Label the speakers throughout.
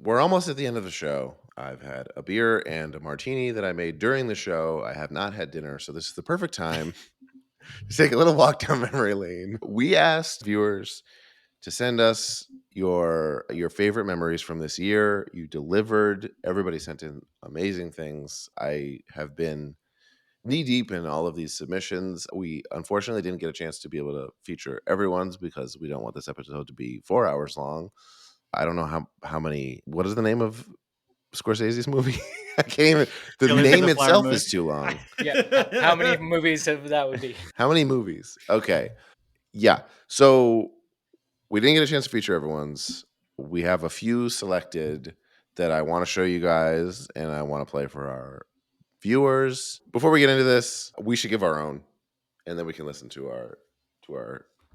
Speaker 1: We're almost at the end of the show. I've had a beer and a martini that I made during the show. I have not had dinner, so this is the perfect time to take a little walk down memory lane. We asked viewers to send us your favorite memories from this year. You delivered. Everybody sent in amazing things. I have been knee deep in all of these submissions. We unfortunately didn't get a chance to be able to feature everyone's because we don't want this episode to be 4 hours long. I don't know how many. What is the name of Scorsese's movie? I can't even. The
Speaker 2: Killers of
Speaker 1: name
Speaker 2: the Flower
Speaker 1: itself
Speaker 2: Moon.
Speaker 1: is too long.
Speaker 3: Yeah. How many movies that would be?
Speaker 1: How many movies? Okay. Yeah. So we didn't get a chance to feature everyone's. We have a few selected that I want to show you guys and I want to play for our viewers. Before we get into this, we should give our own, and then we can listen to our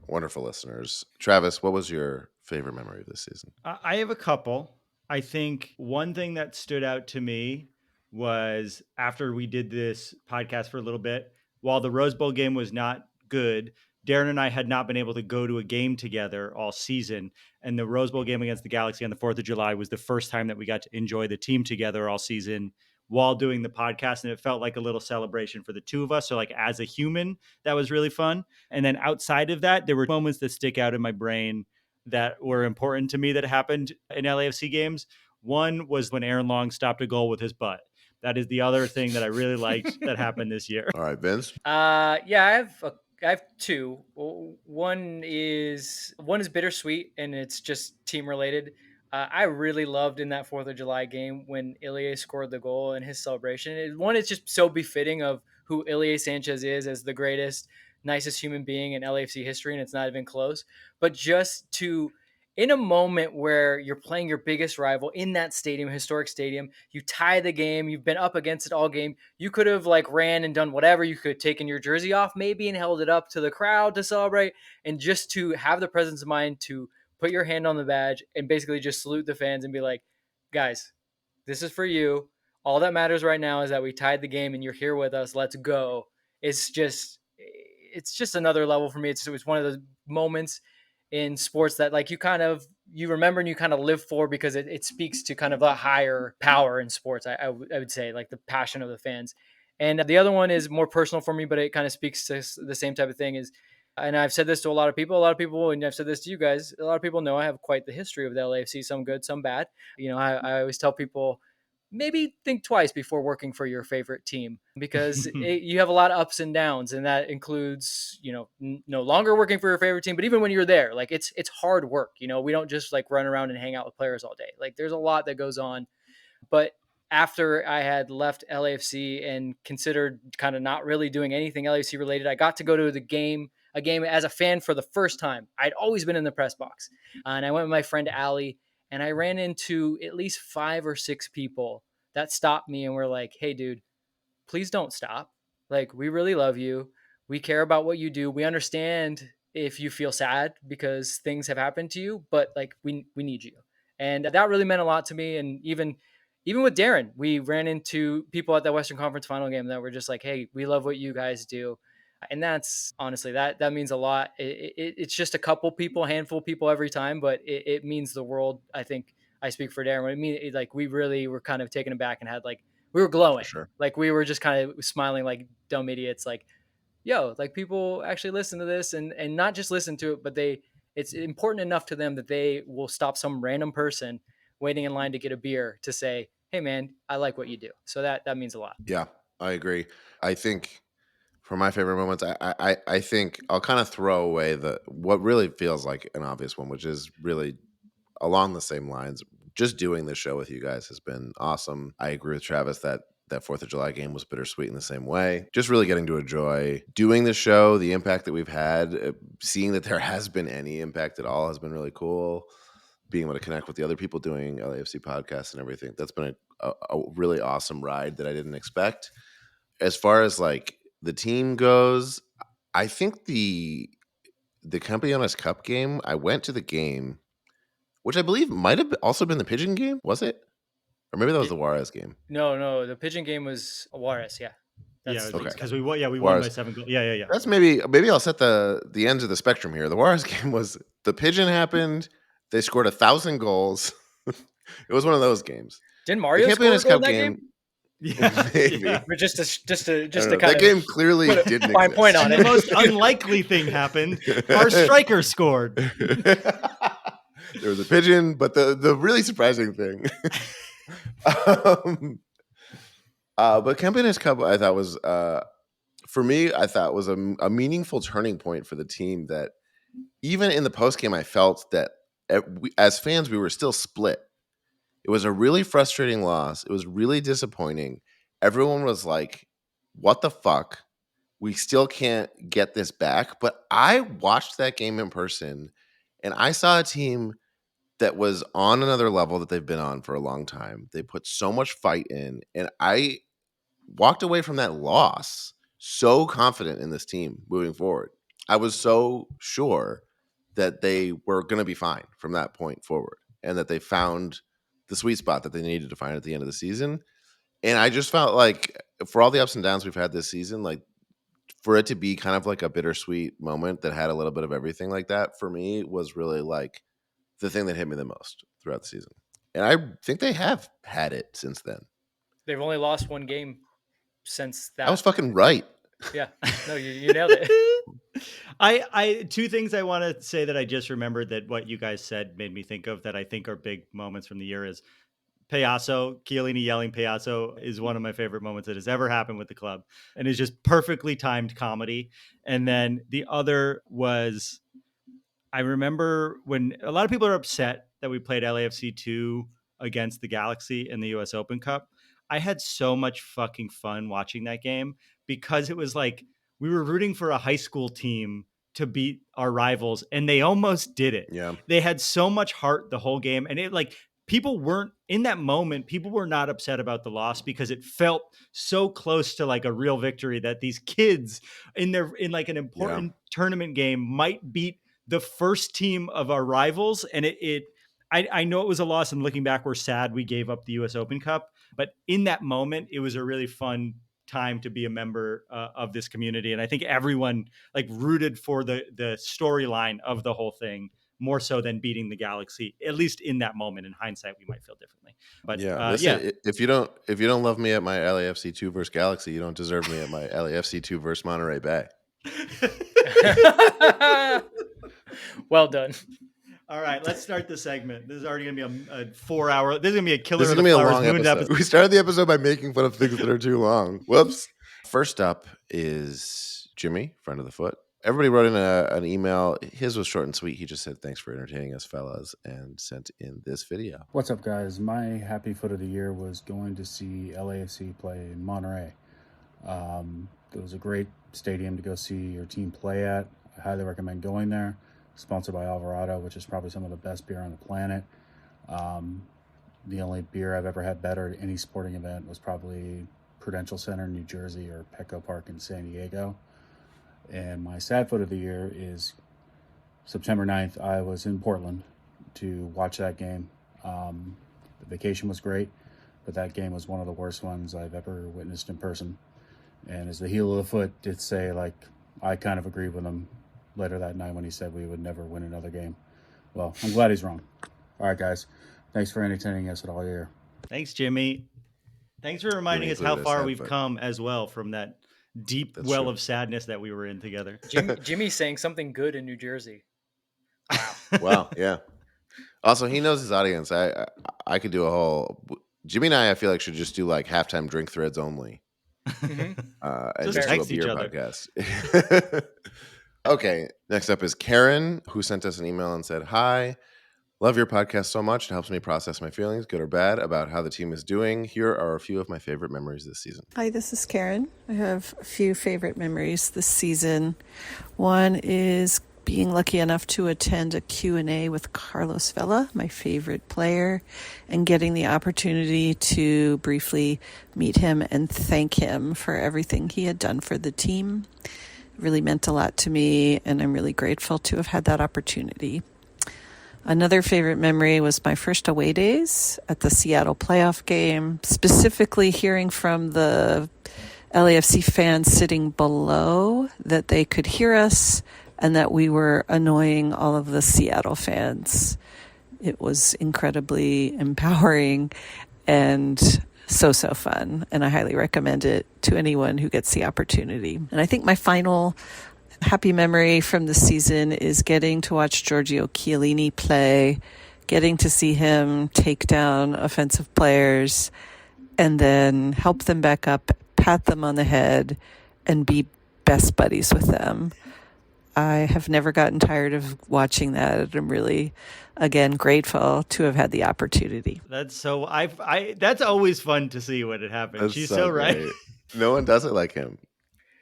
Speaker 1: wonderful listeners. Travis, what was your favorite memory of this season?
Speaker 2: I have a couple. I think one thing that stood out to me was after we did this podcast for a little bit, while the Rose Bowl game was not good, Darren and I had not been able to go to a game together all season. And the Rose Bowl game against the Galaxy on the 4th of July was the first time that we got to enjoy the team together all season while doing the podcast. And it felt like a little celebration for the two of us. So like as a human, that was really fun. And then outside of that, there were moments that stick out in my brain that were important to me that happened in LAFC games. One was when Aaron Long stopped a goal with his butt. That is the other thing that I really liked that happened this year.
Speaker 1: All right, Vince.
Speaker 3: Yeah, I have two. One is bittersweet, and it's just team related. I really loved in that 4th of July game when Ilie scored the goal and his celebration. One is just so befitting of who Ilie Sanchez is as the greatest, nicest human being in LAFC history, and it's not even close. But just to, in a moment where you're playing your biggest rival in that stadium, historic stadium, you tie the game, you've been up against it all game. You could have like ran and done whatever. You could have taken your jersey off maybe and held it up to the crowd to celebrate. And just to have the presence of mind to put your hand on the badge and basically just salute the fans and be like, guys, this is for you. All that matters right now is that we tied the game and you're here with us. Let's go. It's just another level for me. It was one of those moments in sports that like you remember and you kind of live for because it speaks to kind of a higher power in sports. I would say like the passion of the fans. And the other one is more personal for me, but it kind of speaks to the same type of thing is, and I've said this to a lot of people, and I've said this to you guys, a lot of people know I have quite the history of the LAFC, some good, some bad. I always tell people, maybe think twice before working for your favorite team because you have a lot of ups and downs, and that includes no longer working for your favorite team, but even when you're there, like it's hard work. We don't just like run around and hang out with players all day. Like there's a lot that goes on. But after I had left LAFC and considered kind of not really doing anything LAFC related, I got to go to a game as a fan for the first time. I'd always been in the press box, and I went with my friend Allie, and I ran into at least 5 or 6 people that stopped me and were like, "Hey, dude, please don't stop. Like, we really love you. We care about what you do. We understand if you feel sad because things have happened to you, but like, we need you." And that really meant a lot to me. And even with Darren, we ran into people at that Western Conference final game that were just like, "Hey, we love what you guys do." And that's honestly, that means a lot. It's just a couple people, handful of people every time, but it means the world. I think I speak for Darren. I mean, like we really were kind of taken aback and had like, we were glowing.
Speaker 1: Sure.
Speaker 3: Like we were just kind of smiling like dumb idiots. Like, yo, like people actually listen to this and not just listen to it, but it's important enough to them that they will stop some random person waiting in line to get a beer to say, "Hey man, I like what you do." So that means a lot.
Speaker 1: Yeah, I agree. I think for my favorite moments, I think I'll kind of throw away what really feels like an obvious one, which is really along the same lines. Just doing this show with you guys has been awesome. I agree with Travis that 4th of July game was bittersweet in the same way. Just really getting to enjoy doing the show, the impact that we've had, seeing that there has been any impact at all has been really cool. Being able to connect with the other people doing LAFC podcasts and everything. That's been a really awesome ride that I didn't expect. As far as like the team goes, I think the Campeones Cup game, I went to the game, which I believe might have also been the Pigeon game, was it? Or maybe that was the Juarez game.
Speaker 3: No, the Pigeon game was Juarez. Yeah.
Speaker 2: Yeah,
Speaker 1: okay.
Speaker 2: because we won by
Speaker 1: Juarez.
Speaker 2: 7 goals. Yeah.
Speaker 1: That's maybe I'll set the ends of the spectrum here. The Juarez game was the Pigeon happened. They scored 1,000 goals. It was one of those games.
Speaker 3: Didn't
Speaker 1: The
Speaker 3: Mario score a
Speaker 1: Campeones
Speaker 3: goal in
Speaker 1: Cup
Speaker 3: that
Speaker 1: game,
Speaker 2: Yeah,
Speaker 1: maybe.
Speaker 2: yeah.
Speaker 3: But just to
Speaker 1: That
Speaker 3: kind
Speaker 1: game
Speaker 3: of
Speaker 1: clearly
Speaker 3: put a
Speaker 1: didn't
Speaker 3: fine
Speaker 1: exist.
Speaker 3: point on
Speaker 2: And
Speaker 3: it.
Speaker 2: the most unlikely thing happened. Our striker scored.
Speaker 1: There was a pigeon, but the really surprising thing. But Campeones Cup, I thought was for me, I thought was a meaningful turning point for the team. That even in the post game, I felt that as fans, we were still split. It was a really frustrating loss. It was really disappointing. Everyone was like, "What the fuck? We still can't get this back." But I watched that game in person, and I saw a team that was on another level that they've been on for a long time. They put so much fight in, and I walked away from that loss so confident in this team moving forward. I was so sure that they were going to be fine from that point forward, and that they found the sweet spot that they needed to find at the end of the season. And I just felt like, for all the ups and downs we've had this season, like, for it to be kind of like a bittersweet moment that had a little bit of everything like that, for me was really like the thing that hit me the most throughout the season. And I think they have had it since then.
Speaker 3: They've only lost one game since that.
Speaker 1: I was fucking right.
Speaker 3: Yeah. No, you nailed it.
Speaker 2: I two things I want to say that I just remembered that what you guys said made me think of that I think are big moments from the year is Payaso, Chiellini yelling Payaso is one of my favorite moments that has ever happened with the club, and is just perfectly timed comedy. And then the other was, I remember when a lot of people are upset that we played LAFC 2 against the Galaxy in the US Open Cup. I had so much fucking fun watching that game because it was like we were rooting for a high school team to beat our rivals, and they almost did it.
Speaker 1: Yeah.
Speaker 2: They had so much heart the whole game, and it like people weren't in that moment. People were not upset about the loss because it felt so close to like a real victory that these kids in like an important tournament game might beat the first team of our rivals. And I know it was a loss, and looking back, we're sad we gave up the US Open Cup, but in that moment, it was a really fun time to be a member of this community. And I think everyone like rooted for the storyline of the whole thing more so than beating the Galaxy, at least in that moment. In hindsight, we might feel differently, but
Speaker 1: listen, if you don't love me at my LAFC 2 versus Galaxy, you don't deserve me at my LAFC 2 versus Monterrey Bay.
Speaker 3: Well done.
Speaker 2: All right, let's start the segment. This is already going to be a 4 hour. This is going to be a killer.
Speaker 1: This is going to be a long episode. We started the episode by making fun of things that are too long. Whoops. First up is Jimmy, friend of the foot. Everybody wrote in an email. His was short and sweet. He just said, "Thanks for entertaining us, fellas," and sent in this video.
Speaker 4: What's up, guys? My happy foot of the year was going to see LAFC play in Monterrey. It was a great stadium to go see your team play at. I highly recommend going there. Sponsored by Alvarado, which is probably some of the best beer on the planet. The only beer I've ever had better at any sporting event was probably Prudential Center in New Jersey or Petco Park in San Diego. And my sad foot of the year is September 9th. I was in Portland to watch that game. The vacation was great, but that game was one of the worst ones I've ever witnessed in person. And as the heel of the foot did say, like, I kind of agreed with him later that night when he said we would never win another game. Well, I'm glad he's wrong. All right, guys. Thanks for entertaining us at all year.
Speaker 2: Thanks, Jimmy. Thanks for reminding us how far we've come as well from that deep well of sadness that we were in together.
Speaker 3: Jimmy's saying something good in New Jersey.
Speaker 1: Wow, yeah. Also, he knows his audience. I could do a whole... Jimmy and I feel like should just do like halftime drink threads only.
Speaker 3: Mm-hmm.
Speaker 1: And just do a beer podcast.
Speaker 2: Other.
Speaker 1: Okay, next up is Karen, who sent us an email and said, "Hi, love your podcast so much. It helps me process my feelings, good or bad, about how the team is doing. Here are a few of my favorite memories this season."
Speaker 5: Hi, this is Karen. I have a few favorite memories this season. One is being lucky enough to attend a Q&A with Carlos Vela, my favorite player, and getting the opportunity to briefly meet him and thank him for everything he had done for the team. It really meant a lot to me, and I'm really grateful to have had that opportunity. Another favorite memory was my first away days at the Seattle playoff game, specifically hearing from the LAFC fans sitting below that they could hear us and that we were annoying all of the Seattle fans. It was incredibly empowering and so fun. And I highly recommend it to anyone who gets the opportunity. And I think my final happy memory from the season is getting to watch Giorgio Chiellini play, getting to see him take down offensive players and then help them back up, pat them on the head, and be best buddies with them. I have never gotten tired of watching that. I'm really, again, grateful to have had the opportunity.
Speaker 2: That's so that's always fun to see when it happens.
Speaker 1: That's
Speaker 2: She's so right.
Speaker 1: great. No one does it like him.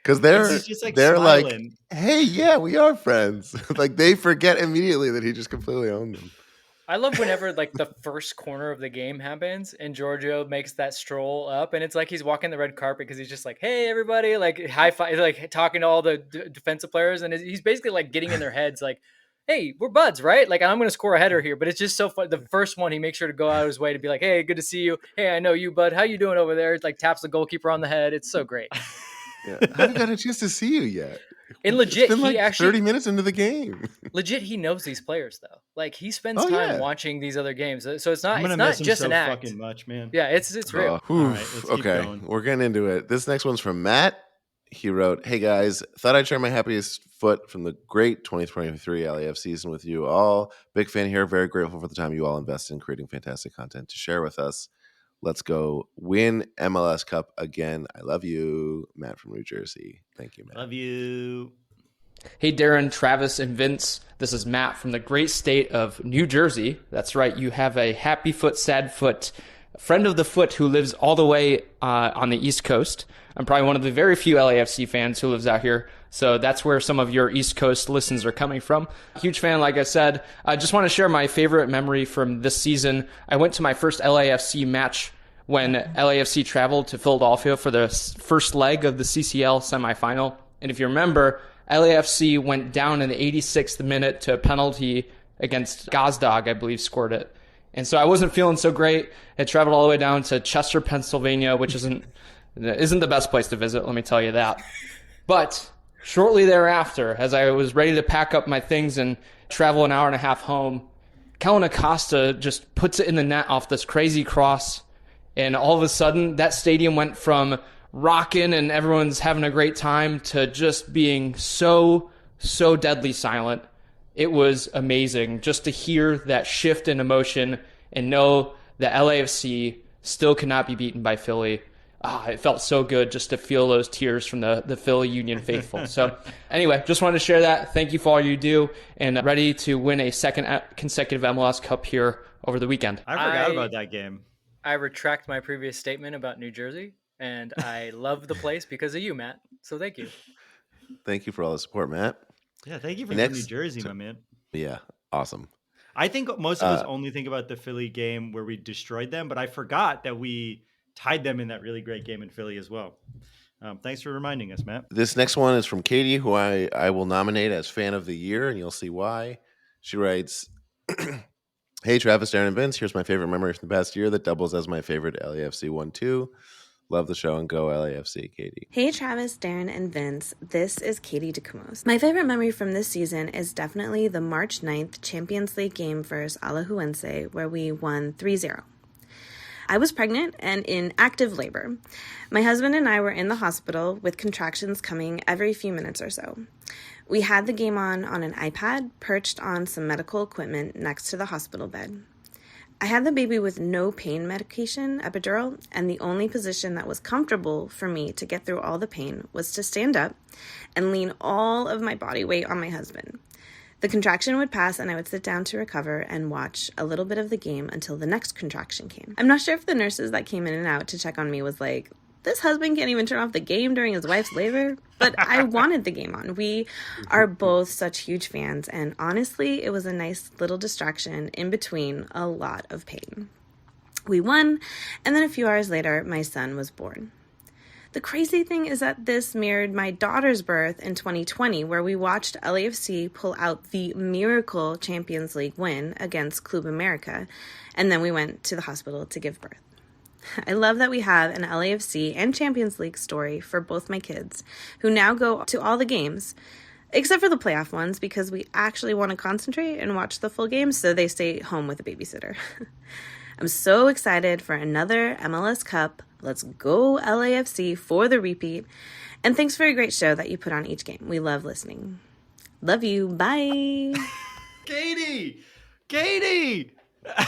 Speaker 1: Because
Speaker 2: He's just like
Speaker 1: they're
Speaker 2: smiling.
Speaker 1: like, hey, yeah, we are friends. Like they forget immediately that he just completely owned them.
Speaker 3: I love whenever like the first corner of the game happens and Giorgio makes that stroll up and it's like he's walking the red carpet because he's just like, hey, everybody, like high five, like talking to all the defensive players. And he's basically like getting in their heads like, hey, we're buds, right? Like I'm going to score a header here. But it's just so fun. The first one, he makes sure to go out of his way to be like, hey, good to see you. Hey, I know you, bud. How you doing over there? It's like taps the goalkeeper on the head. It's so great.
Speaker 1: Yeah. I haven't got a chance to see you yet.
Speaker 3: And legit,
Speaker 1: it's been like
Speaker 3: he actually
Speaker 1: 30 minutes into the game.
Speaker 3: Legit, he knows these players though. Like he spends
Speaker 1: Oh,
Speaker 3: time
Speaker 1: yeah.
Speaker 3: watching these other games, so it's not.
Speaker 2: I'm gonna
Speaker 3: It's not
Speaker 2: miss him
Speaker 3: just
Speaker 2: so
Speaker 3: an act.
Speaker 2: fucking much, man.
Speaker 3: Yeah, it's real.
Speaker 1: All
Speaker 2: right, let's keep
Speaker 1: okay,
Speaker 2: going.
Speaker 1: we're getting into it. This next one's from Matt. He wrote, "Hey guys, thought I'd share my happiest foot from the great 2023 LAF season with you all. Big fan here. Very grateful for the time you all invested in creating fantastic content to share with us. Let's go win MLS Cup again. I love you, Matt from New Jersey. Thank you, Matt.
Speaker 2: Love you."
Speaker 6: Hey, Darren, Travis, and Vince. This is Matt from the great state of New Jersey. That's right. You have a happy foot, sad foot, friend of the foot who lives all the way on the East Coast. I'm probably one of the very few LAFC fans who lives out here. So that's where some of your East Coast listens are coming from. Huge fan, like I said. I just want to share my favorite memory from this season. I went to my first LAFC match when LAFC traveled to Philadelphia for the first leg of the CCL semifinal. And if you remember, LAFC went down in the 86th minute to a penalty against Gazdag, I believe, scored it. And so I wasn't feeling so great. I traveled all the way down to Chester, Pennsylvania, which isn't the best place to visit, let me tell you that. But shortly thereafter, as I was ready to pack up my things and travel an hour and a half home, Kellen Acosta just puts it in the net off this crazy cross. And all of a sudden, that stadium went from rocking and everyone's having a great time to just being so deadly silent. It was amazing just to hear that shift in emotion and know that LAFC still cannot be beaten by Philly. It felt so good just to feel those tears from the Philly Union faithful. So anyway, just wanted to share that. Thank you for all you do, and ready to win a second consecutive MLS Cup here over the weekend.
Speaker 2: I forgot about that game.
Speaker 3: I retract my previous statement about New Jersey, and I love the place because of you, Matt. So thank you.
Speaker 1: Thank you for all the support, Matt.
Speaker 2: Yeah, thank you for
Speaker 1: Next-
Speaker 2: New Jersey, my man.
Speaker 1: Yeah, awesome.
Speaker 2: I think most of us only think about the Philly game where we destroyed them, but I forgot that we tied them in that really great game in Philly as well. Thanks for reminding us, Matt.
Speaker 1: This next one is from Katie, who I will nominate as fan of the year, and you'll see why. She writes, "Hey, Travis, Darren, and Vince. Here's my favorite memory from the past year that doubles as my favorite LAFC 1-2. Love the show and go LAFC, Katie."
Speaker 7: Hey Travis, Darren, and Vince. This is Katie DeCumos. My favorite memory from this season is definitely the March 9th Champions League game versus Alajuelense, where we won 3-0. I was pregnant and in active labor. My husband and I were in the hospital with contractions coming every few minutes or so. We had the game on an iPad perched on some medical equipment next to the hospital bed. I had the baby with no pain medication, epidural, and the only position that was comfortable for me to get through all the pain was to stand up and lean all of my body weight on my husband. The contraction would pass and I would sit down to recover and watch a little bit of the game until the next contraction came. I'm not sure if the nurses that came in and out to check on me was like, this husband can't even turn off the game during his wife's labor, but I wanted the game on. We are both such huge fans, and honestly, it was a nice little distraction in between a lot of pain. We won, and then a few hours later, my son was born. The crazy thing is that this mirrored my daughter's birth in 2020, where we watched LAFC pull out the miracle Champions League win against Club America, and then we went to the hospital to give birth. I love that we have an LAFC and Champions League story for both my kids, who now go to all the games. except for the playoff ones, because we actually want to concentrate and watch the full game, so they stay home with a babysitter. I'm so excited for another MLS Cup. Let's go LAFC for the repeat. And thanks for a great show that you put on each game. We love listening. Love you. Bye.
Speaker 2: Katie!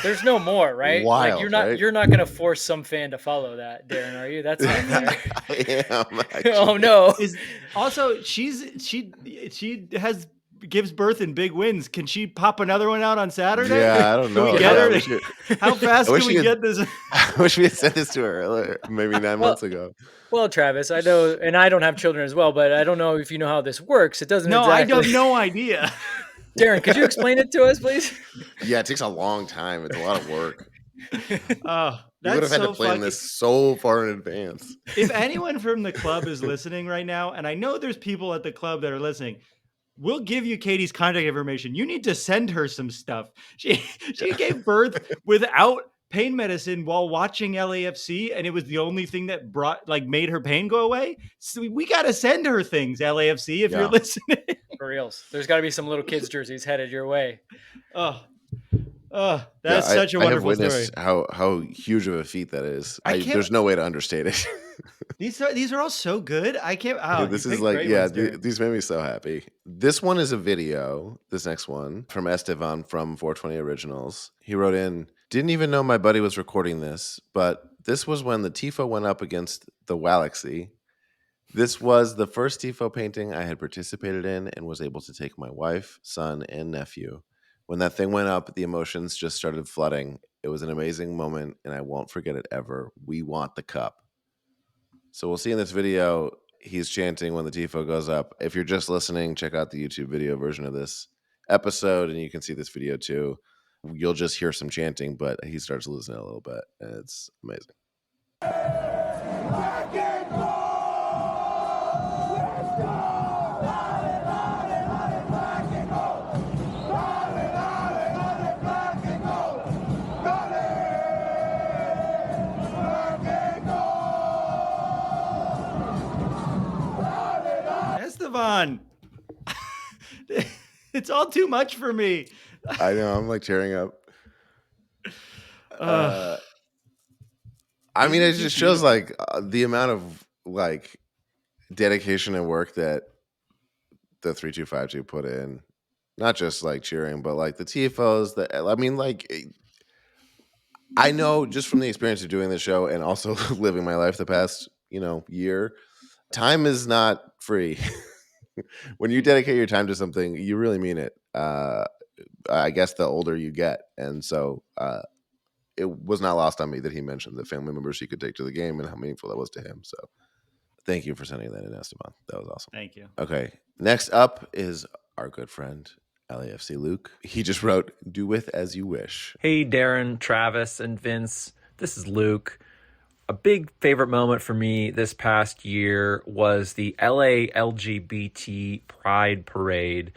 Speaker 3: There's no more, right?
Speaker 1: Wild,
Speaker 3: like you're not gonna force some fan to follow that, Darren, are you? That's not fair.
Speaker 1: I am. Actually.
Speaker 3: Oh no.
Speaker 2: Also, she gives birth in big wins. Can she pop another one out on Saturday?
Speaker 1: Yeah, I don't know.
Speaker 2: Can we get her? How fast can we get this?
Speaker 1: I wish we had sent this to her earlier, maybe 9 months ago.
Speaker 3: Well, Travis, I know, and I don't have children as well, but I don't know if you know how this works. It doesn't.
Speaker 2: No,
Speaker 3: exactly...
Speaker 2: I have no idea.
Speaker 3: Darren, could you explain it to us, please?
Speaker 1: Yeah, it takes a long time. It's a lot of work.
Speaker 2: You
Speaker 1: would have had to plan this so far in advance.
Speaker 2: If anyone from the club is listening right now, and I know there's people at the club that are listening, we'll give you Katie's contact information. You need to send her some stuff. She gave birth without pain medicine while watching LAFC, and it was the only thing that made her pain go away. So we got to send her things, LAFC, if you're listening.
Speaker 3: For reals. There's got to be some little kids' jerseys headed your way.
Speaker 2: That's such a wonderful story.
Speaker 1: I have witnessed how huge of a feat that is. There's no way to understate it.
Speaker 2: These are all so good. I can't. Oh,
Speaker 1: this is like, these made me so happy. This one is a video. This next one from Estevan from 420 Originals. He wrote in, didn't even know my buddy was recording this, but this was when the tifo went up against the Galaxy. This was the first tifo painting I had participated in and was able to take my wife, son, and nephew. When that thing went up, the emotions just started flooding. It was an amazing moment, and I won't forget it ever. We want the cup. So we'll see in this video, he's chanting when the tifo goes up. If you're just listening, check out the YouTube video version of this episode, and you can see this video too. You'll just hear some chanting, but he starts losing it a little bit, and it's amazing.
Speaker 2: Estevan, it's all too much for me.
Speaker 1: I know, I'm like tearing up. I mean, it just shows like the amount of like dedication and work that the 3252 put in. Not just like cheering, but like the tifos. I know just from the experience of doing the show and also living my life the past year, time is not free. When you dedicate your time to something, you really mean it. I guess the older you get. And so it was not lost on me that he mentioned the family members he could take to the game and how meaningful that was to him. So thank you for sending that in, Esteban. That was awesome.
Speaker 2: Thank you.
Speaker 1: Okay. Next up is our good friend, LAFC Luke. He just wrote, do with as you wish.
Speaker 8: Hey, Darren, Travis, and Vince. This is Luke. A big favorite moment for me this past year was the LA LGBT Pride Parade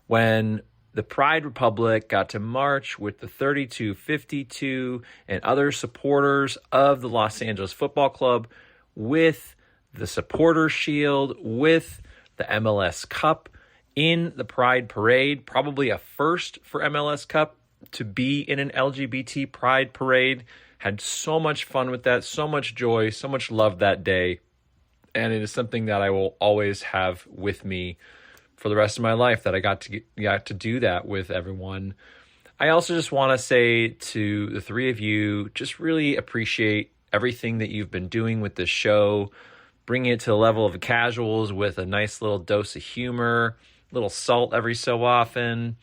Speaker 8: when the Pride Republic got to march with the 3252 and other supporters of the Los Angeles Football Club with the supporter shield, with the MLS Cup in the Pride Parade. Probably a first for MLS Cup to be in an LGBT Pride Parade. Had so much fun with that, so much joy, so much love that day. And it is something that I will always have with me for the rest of my life, that I got to do that with everyone. I also just want to say to the three of you, just really appreciate everything that you've been doing with this show, bringing it to the level of casuals with a nice little dose of humor, a little salt every so often.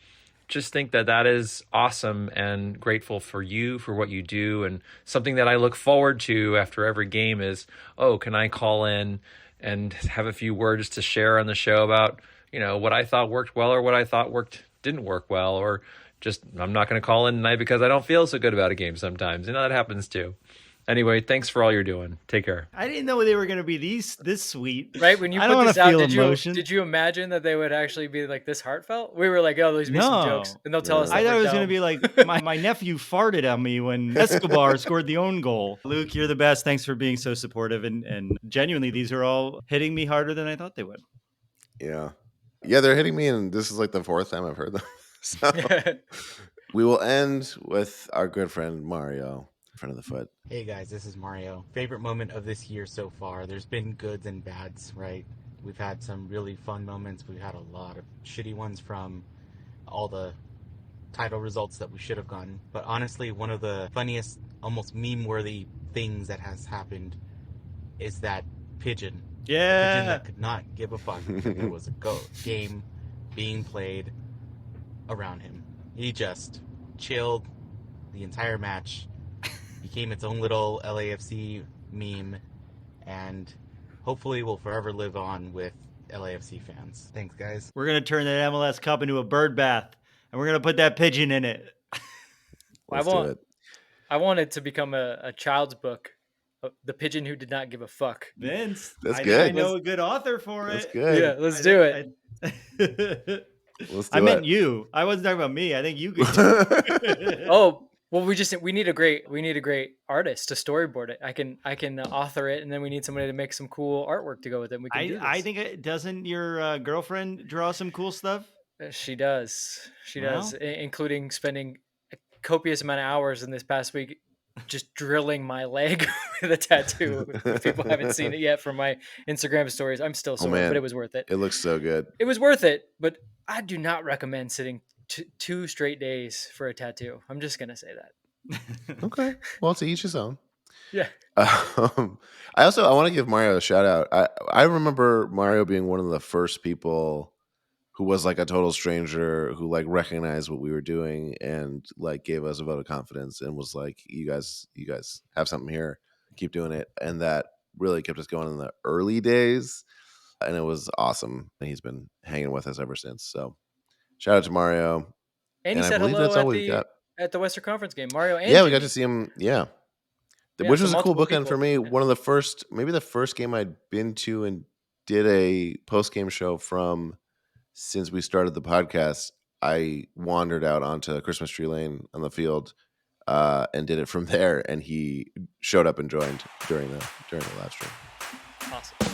Speaker 8: Just think that is awesome, and grateful for you for what you do. And something that I look forward to after every game is, can I call in and have a few words to share on the show about, what I thought worked well or what I thought didn't work well, or just I'm not going to call in tonight because I don't feel so good about a game sometimes. That happens too. Anyway, thanks for all you're doing. Take care.
Speaker 2: I didn't know they were going to be this sweet.
Speaker 3: Right? When you put this out, did you imagine that they would actually be like this heartfelt? We were like, there's be some jokes. And they'll tell us.
Speaker 2: I thought it was going to be like my nephew farted on me when Escobar scored the own goal. Luke, you're the best. Thanks for being so supportive. And genuinely, these are all hitting me harder than I thought they would.
Speaker 1: Yeah. Yeah, they're hitting me, and this is like the fourth time I've heard them. So we will end with our good friend Mario, friend of the foot.
Speaker 9: Hey guys, this is Mario. Favorite moment of this year so far. There's been goods and bads, right? We've had some really fun moments. We've had a lot of shitty ones from all the title results that we should have gotten. But honestly, one of the funniest, almost meme-worthy things that has happened is that pigeon.
Speaker 2: Yeah.
Speaker 9: The pigeon that could not give a fuck if there was a game being played around him. He just chilled the entire match, became its own little LAFC meme, and hopefully will forever live on with LAFC fans. Thanks, guys.
Speaker 2: We're going to turn that MLS Cup into a bird bath, and we're going to put that pigeon in it.
Speaker 1: Let's do it.
Speaker 3: I want it to become a child's book, The Pigeon Who Did Not Give a Fuck.
Speaker 2: Vince,
Speaker 1: That's good.
Speaker 2: I know a good author for
Speaker 1: That's
Speaker 2: it.
Speaker 1: good.
Speaker 3: Yeah, let's do it.
Speaker 1: Let's do
Speaker 2: I meant
Speaker 1: it.
Speaker 2: you. I wasn't talking about me. I think you could do it.
Speaker 3: Oh, well, we need a great artist to storyboard it. I can author it, and then we need somebody to make some cool artwork to go with it. We can do this.
Speaker 2: I think doesn't your girlfriend draw some cool stuff?
Speaker 3: She does. She
Speaker 2: Well.
Speaker 3: does, including spending a copious amount of hours in this past week just drilling my leg with a tattoo. If people haven't seen it yet from my Instagram stories, I'm still sore,
Speaker 1: man.
Speaker 3: but it was worth it.
Speaker 1: It looks so good.
Speaker 3: It was worth it, but I do not recommend sitting 2 straight days for a tattoo. I'm just going to say that.
Speaker 1: Okay. Well, to each his own.
Speaker 3: Yeah.
Speaker 1: I want to give Mario a shout out. I remember Mario being one of the first people who was like a total stranger who like recognized what we were doing and like gave us a vote of confidence and was like, you guys have something here, keep doing it. And that really kept us going in the early days. And it was awesome. And he's been hanging with us ever since. So shout out to Mario.
Speaker 3: And he
Speaker 1: I
Speaker 3: said
Speaker 1: believe
Speaker 3: hello
Speaker 1: that's all we've got.
Speaker 3: at the Western Conference game. Mario and
Speaker 1: Yeah, we got
Speaker 3: Jimmy.
Speaker 1: to see him. Yeah.
Speaker 3: Yeah,
Speaker 1: Which
Speaker 3: so
Speaker 1: was a cool
Speaker 3: multiple
Speaker 1: bookend for
Speaker 3: people.
Speaker 1: me.
Speaker 3: Yeah.
Speaker 1: One of the first, maybe the first game I'd been to and did a post-game show from since we started the podcast. I wandered out onto Christmas Tree Lane on the field and did it from there. And he showed up and joined during the live stream.
Speaker 3: Awesome.